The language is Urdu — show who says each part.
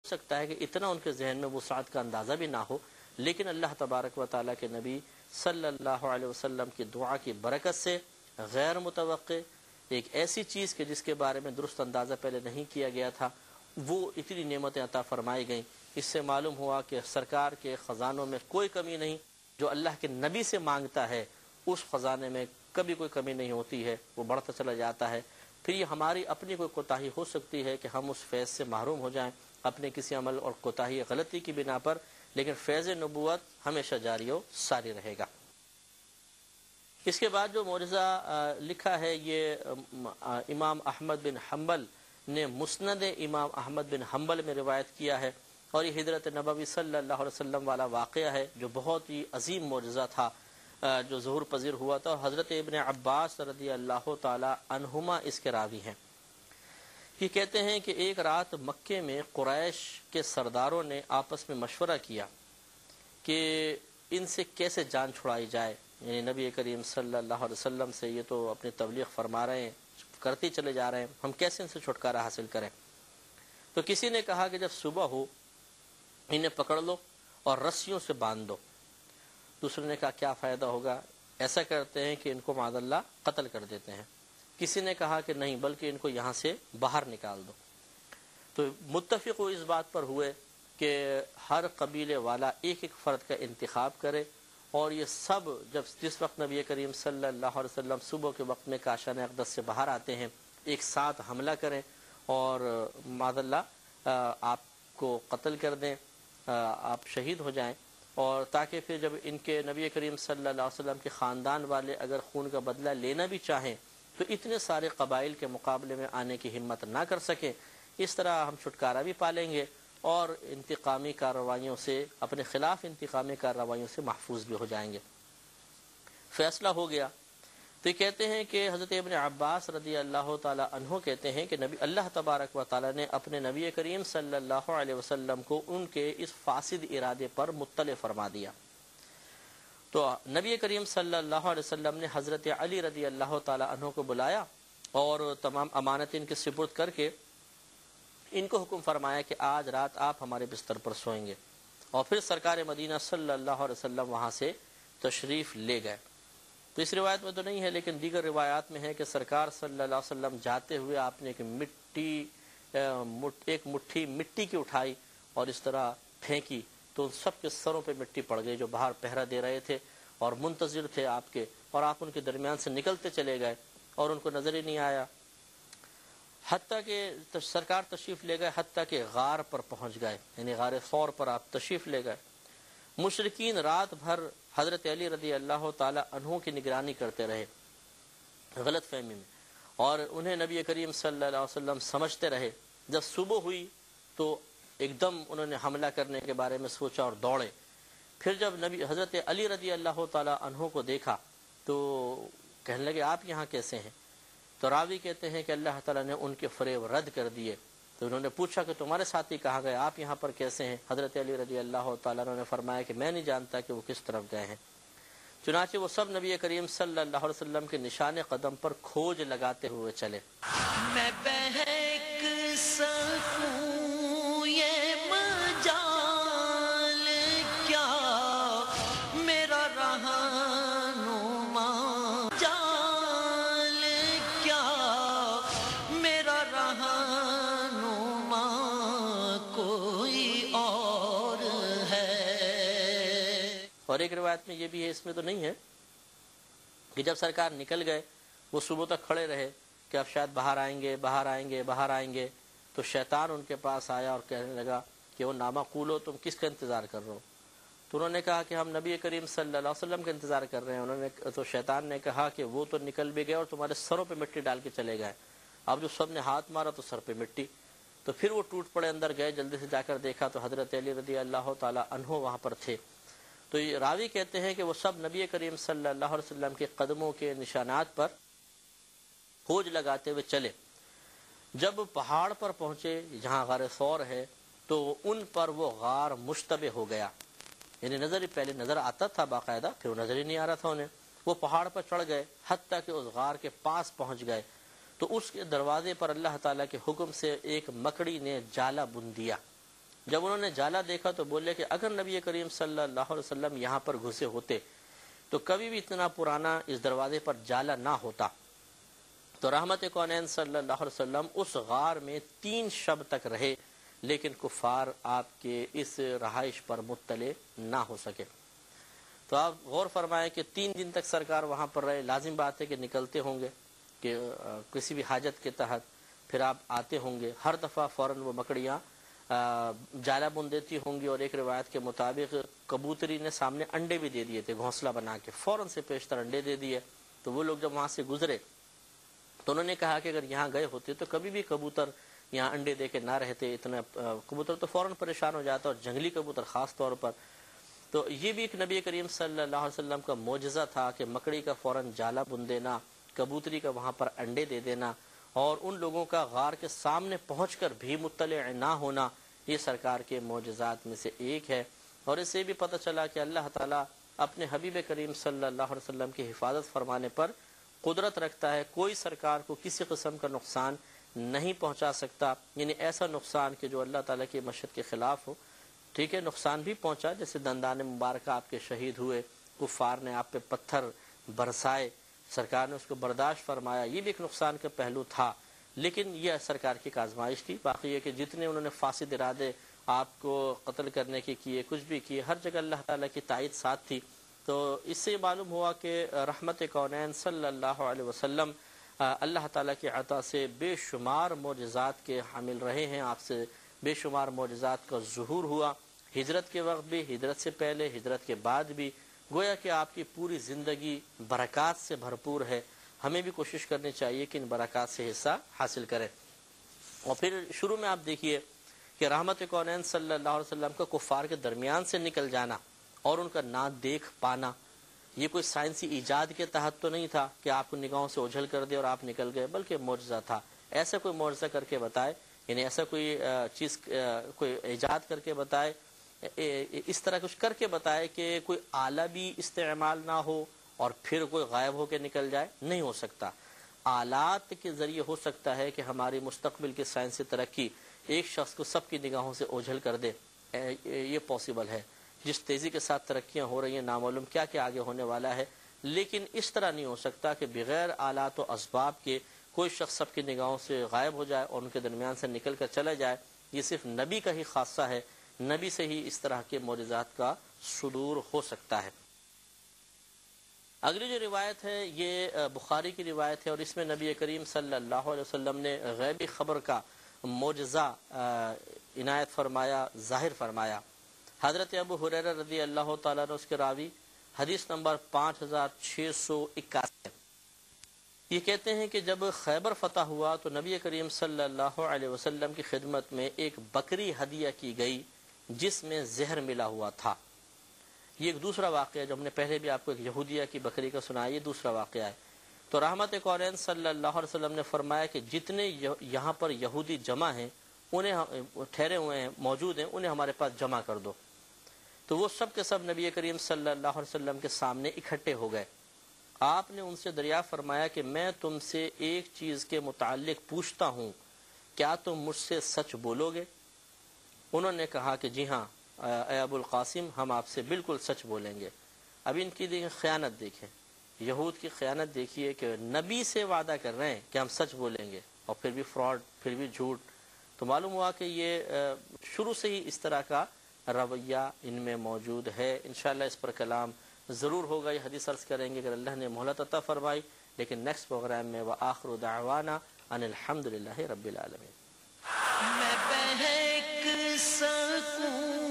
Speaker 1: سکتا ہے کہ اتنا ان کے ذہن میں وسعت کا اندازہ بھی نہ ہو، لیکن اللہ تبارک و تعالیٰ کے نبی صلی اللہ علیہ وسلم کی دعا کی برکت سے غیر متوقع ایک ایسی چیز کہ جس کے بارے میں درست اندازہ پہلے نہیں کیا گیا تھا، وہ اتنی نعمتیں عطا فرمائی گئیں۔ اس سے معلوم ہوا کہ سرکار کے خزانوں میں کوئی کمی نہیں، جو اللہ کے نبی سے مانگتا ہے اس خزانے میں کبھی کوئی کمی نہیں ہوتی ہے، وہ بڑھتا چلا جاتا ہے۔ پھر یہ ہماری اپنی کوئی کوتاہی ہو سکتی ہے کہ ہم اس فیض سے محروم ہو جائیں اپنے کسی عمل اور کوتاہی غلطی کی بنا پر، لیکن فیض نبوت ہمیشہ جاری و ساری رہے گا۔ اس کے بعد جو معجزہ لکھا ہے یہ امام احمد بن حنبل نے مسند امام احمد بن حنبل میں روایت کیا ہے، اور یہ حضرت نبوی صلی اللہ علیہ وسلم والا واقعہ ہے جو بہت ہی عظیم معجزہ تھا جو ظہور پذیر ہوا تھا، اور حضرت ابن عباس رضی اللہ تعالی عنہما اس کے راوی ہیں۔ یہ کہتے ہیں کہ ایک رات مکے میں قریش کے سرداروں نے آپس میں مشورہ کیا کہ ان سے کیسے جان چھڑائی جائے، یعنی نبی کریم صلی اللہ علیہ وسلم سے یہ تو اپنی تبلیغ فرما رہے ہیں، کرتے چلے جا رہے ہیں، ہم کیسے ان سے چھٹکارا حاصل کریں؟ تو کسی نے کہا کہ جب صبح ہو انہیں پکڑ لو اور رسیوں سے باندھ دو۔ دوسرے نے کہا کیا فائدہ ہوگا، ایسا کرتے ہیں کہ ان کو معاذ اللہ قتل کر دیتے ہیں۔ کسی نے کہا کہ نہیں بلکہ ان کو یہاں سے باہر نکال دو۔ تو متفق اس بات پر ہوئے کہ ہر قبیلے والا ایک ایک فرد کا انتخاب کرے، اور یہ سب جس وقت نبی کریم صلی اللہ علیہ وسلم صبح کے وقت میں کاشان اقدس سے باہر آتے ہیں ایک ساتھ حملہ کریں اور معاذ اللہ آپ کو قتل کر دیں، آپ شہید ہو جائیں، اور تاکہ پھر جب ان کے نبی کریم صلی اللہ علیہ وسلم کے خاندان والے اگر خون کا بدلہ لینا بھی چاہیں تو اتنے سارے قبائل کے مقابلے میں آنے کی ہمت نہ کر سکیں۔ اس طرح ہم چھٹکارا بھی پالیں گے اور انتقامی کارروائیوں سے، اپنے خلاف انتقامی کارروائیوں سے محفوظ بھی ہو جائیں گے۔ فیصلہ ہو گیا۔ تو یہ کہتے ہیں کہ حضرت ابن عباس رضی اللہ تعالی عنہ کہتے ہیں کہ اللہ تبارک و تعالی نے اپنے نبی کریم صلی اللہ علیہ وسلم کو ان کے اس فاسد ارادے پر مطلع فرما دیا۔ تو نبی کریم صلی اللہ علیہ وسلم نے حضرت علی رضی اللہ تعالی عنہ کو بلایا اور تمام امانت ان کے سپرد کر کے ان کو حکم فرمایا کہ آج رات آپ ہمارے بستر پر سوئیں گے، اور پھر سرکار مدینہ صلی اللہ علیہ وسلم وہاں سے تشریف لے گئے۔ تو اس روایت میں تو نہیں ہے لیکن دیگر روایات میں ہے کہ سرکار صلی اللہ علیہ وسلم جاتے ہوئے آپ نے ایک مٹھی مٹی کی اٹھائی اور اس طرح پھینکی، تو سب کے سروں پہ مٹی پڑ گئی جو باہر پہرا دے رہے تھے اور منتظر تھے آپ کے، اور آپ ان کے درمیان سے نکلتے چلے گئے اور ان کو نظر ہی نہیں آیا، حتیٰ کہ سرکار تشریف لے گئے، حتیٰ کہ غار پر پہنچ گئے، یعنی غار ثور پر آپ تشریف لے گئے۔ مشرکین رات بھر حضرت علی رضی اللہ تعالی عنہ کی نگرانی کرتے رہے غلط فہمی میں، اور انہیں نبی کریم صلی اللہ علیہ وسلم سمجھتے رہے۔ جب صبح ہوئی تو ایک دم انہوں نے حملہ کرنے کے بارے میں سوچا اور دوڑے۔ پھر جب حضرت علی رضی اللہ تعالی عنہ کو دیکھا تو کہنے لگے آپ یہاں کیسے ہیں؟ تو راوی کہتے ہیں کہ اللہ تعالیٰ نے ان کے فریب رد کر دیے۔ تو انہوں نے پوچھا کہ تمہارے ساتھی کہاں گئے، آپ یہاں پر کیسے ہیں؟ حضرت علی رضی اللہ تعالیٰ نے فرمایا کہ میں نہیں جانتا کہ وہ کس طرف گئے ہیں۔ چنانچہ وہ سب نبی کریم صلی اللہ علیہ وسلم کے نشان قدم پر کھوج لگاتے ہوئے چلے۔
Speaker 2: میں بہک سکوں یہ مجال کیا میرا رہنما، جال کیا میرا رہنما کوئی اور ہے۔
Speaker 1: اور ایک روایت میں یہ بھی ہے، اس میں تو نہیں ہے، کہ جب سرکار نکل گئے وہ صبح تک کھڑے رہے کہ اب شاید باہر آئیں گے باہر آئیں گے باہر آئیں گے، تو شیطان ان کے پاس آیا اور کہنے لگا کہ وہ نامعقول ہو، تم کس کا انتظار کر رہے ہو؟ تو انہوں نے کہا کہ ہم نبی کریم صلی اللہ علیہ وسلم کا انتظار کر رہے ہیں۔ تو شیطان نے کہا کہ وہ تو نکل بھی گئے اور تمہارے سروں پہ مٹی ڈال کے چلے گئے۔ اب جو سب نے ہاتھ مارا تو سر پہ مٹی، تو پھر وہ ٹوٹ پڑے اندر گئے، جلدی سے جا کر دیکھا تو حضرت علی رضی اللہ تعالی عنہ وہاں پر تھے۔ تو یہ راوی کہتے ہیں کہ وہ سب نبی کریم صلی اللہ علیہ وسلم کے قدموں کے نشانات پر کھوج لگاتے ہوئے چلے۔ جب پہاڑ پر پہنچے جہاں غار ثور ہے تو ان پر وہ غار مشتبہ ہو گیا، یعنی پہلے نظر آتا تھا باقاعدہ، پھر وہ نظر ہی نہیں آ رہا تھا انہیں۔ وہ پہاڑ پر چڑھ گئے حتیٰ کہ اس غار کے پاس پہنچ گئے تو اس کے دروازے پر اللہ تعالیٰ کے حکم سے ایک مکڑی نے جالا بن دیا، جب انہوں نے جالا دیکھا تو بولے کہ اگر نبی کریم صلی اللہ علیہ وسلم یہاں پر گھسے ہوتے تو کبھی بھی اتنا پرانا اس دروازے پر جالا نہ ہوتا۔ تو رحمت کونین صلی اللہ علیہ وسلم اس غار میں 3 شب تک رہے، لیکن کفار آپ کے اس رہائش پر مطلع نہ ہو سکے۔ تو آپ غور فرمائیں کہ 3 دن تک سرکار وہاں پر رہے۔ لازم بات ہے کہ نکلتے ہوں گے کہ کسی بھی حاجت کے تحت، پھر آپ آتے ہوں گے، ہر دفعہ فوراً وہ مکڑیاں جالا بن دیتی ہوں گی، اور ایک روایت کے مطابق کبوتری نے سامنے انڈے بھی دے دیے تھے گھونسلہ بنا کے، فوراً سے پیشتر انڈے دے دیے۔ تو وہ لوگ جب وہاں سے گزرے تو انہوں نے کہا کہ اگر یہاں گئے ہوتے تو کبھی بھی کبوتر یہاں انڈے دے کے نہ رہتے، اتنا کبوتر تو فوراً پریشان ہو جاتا، اور جنگلی کبوتر خاص طور پر۔ تو یہ بھی ایک نبی کریم صلی اللہ علیہ وسلم کا معجزہ تھا کہ مکڑی کا فوراً جالا بن دینا، کبوتری کا وہاں پر انڈے دے دینا، اور ان لوگوں کا غار کے سامنے پہنچ کر بھی مطلع نہ ہونا، یہ سرکار کے معجزات میں سے ایک ہے۔ اور اس سے بھی پتہ چلا کہ اللہ تعالیٰ اپنے حبیب کریم صلی اللہ علیہ وسلم کی حفاظت فرمانے پر قدرت رکھتا ہے، کوئی سرکار کو کسی قسم کا نقصان نہیں پہنچا سکتا، یعنی ایسا نقصان کہ جو اللہ تعالیٰ کی مشیت کے خلاف ہو۔ ٹھیک ہے، نقصان بھی پہنچا، جیسے دندان مبارکہ آپ کے شہید ہوئے، کفار نے آپ پہ پتھر برسائے، سرکار نے اس کو برداشت فرمایا، یہ بھی ایک نقصان کا پہلو تھا، لیکن یہ سرکار کی آزمائش تھی۔ باقی یہ کہ جتنے انہوں نے فاسد ارادے آپ کو قتل کرنے کے کیے، کچھ بھی کیے، ہر جگہ اللہ تعالیٰ کی تائید ساتھ تھی۔ تو اس سے معلوم ہوا کہ رحمت کونین صلی اللہ علیہ وسلم اللہ تعالیٰ کی عطا سے بے شمار معجزات کے حامل رہے ہیں، آپ سے بے شمار معجزات کا ظہور ہوا، ہجرت کے وقت بھی، ہجرت سے پہلے، ہجرت کے بعد بھی۔ گویا کہ آپ کی پوری زندگی برکات سے بھرپور ہے، ہمیں بھی کوشش کرنی چاہیے کہ ان برکات سے حصہ حاصل کریں۔ اور پھر شروع میں آپ دیکھیے کہ رحمت کونین صلی اللہ علیہ وسلم کا کفار کے درمیان سے نکل جانا اور ان کا نہ دیکھ پانا، یہ کوئی سائنسی ایجاد کے تحت تو نہیں تھا کہ آپ کو نگاہوں سے اوجھل کر دے اور آپ نکل گئے، بلکہ معجزہ تھا۔ ایسا کوئی معجزہ کر کے بتائے، یعنی ایسا کوئی چیز کوئی ایجاد کر کے بتائے، اس طرح کچھ کر کے بتائے کہ کوئی آلہ بھی استعمال نہ ہو اور پھر کوئی غائب ہو کے نکل جائے، نہیں ہو سکتا۔ آلات کے ذریعے ہو سکتا ہے کہ ہماری مستقبل کی سائنسی ترقی ایک شخص کو سب کی نگاہوں سے اوجھل کر دے، یہ پاسبل ہے۔ جس تیزی کے ساتھ ترقیاں ہو رہی ہیں، نامعلوم کیا کیا آگے ہونے والا ہے، لیکن اس طرح نہیں ہو سکتا کہ بغیر آلات و اسباب کے کوئی شخص سب کی نگاہوں سے غائب ہو جائے اور ان کے درمیان سے نکل کر چلا جائے۔ یہ صرف نبی کا ہی خاصہ ہے، نبی سے ہی اس طرح کے معجزات کا صدور ہو سکتا ہے۔ اگلی جو روایت ہے یہ بخاری کی روایت ہے، اور اس میں نبی کریم صلی اللہ علیہ وسلم نے غیبی خبر کا معجزہ عنایت فرمایا، ظاہر فرمایا۔ حضرت ابو ہریرہ رضی اللہ تعالیٰ عنہ اس کے راوی، حدیث نمبر 5681، یہ کہتے ہیں کہ جب خیبر فتح ہوا تو نبی کریم صلی اللہ علیہ وسلم کی خدمت میں ایک بکری ہدیہ کی گئی جس میں زہر ملا ہوا تھا۔ یہ ایک دوسرا واقعہ، جو ہم نے پہلے بھی آپ کو ایک یہودیہ کی بکری کا سنایا، یہ دوسرا واقعہ ہے۔ تو رحمت کونین صلی اللہ علیہ وسلم نے فرمایا کہ جتنے یہاں پر یہودی جمع ہیں، انہیں ٹھہرے ہوئے ہیں، موجود ہیں، انہیں ہمارے پاس جمع کر دو۔ تو وہ سب کے سب نبی کریم صلی اللہ علیہ وسلم کے سامنے اکٹھے ہو گئے۔ آپ نے ان سے دریافت فرمایا کہ میں تم سے ایک چیز کے متعلق پوچھتا ہوں، کیا تم مجھ سے سچ بولو گے؟ انہوں نے کہا کہ جی ہاں اے ابو القاسم، ہم آپ سے بالکل سچ بولیں گے۔ اب ان کی دیکھیں خیانت، دیکھیں یہود کی خیانت، دیکھیے کہ نبی سے وعدہ کر رہے ہیں کہ ہم سچ بولیں گے، اور پھر بھی فراڈ، پھر بھی جھوٹ۔ تو معلوم ہوا کہ یہ شروع سے ہی اس طرح کا رویہ ان میں موجود ہے۔ انشاءاللہ اس پر کلام ضرور ہوگا، یہ حدیث عرض کریں گے اگر اللہ نے مہلت عطا فرمائی، لیکن نیکسٹ پروگرام میں وآخر دعوانا ان الحمدللہ رب العالمین۔
Speaker 2: میں بہک سکوں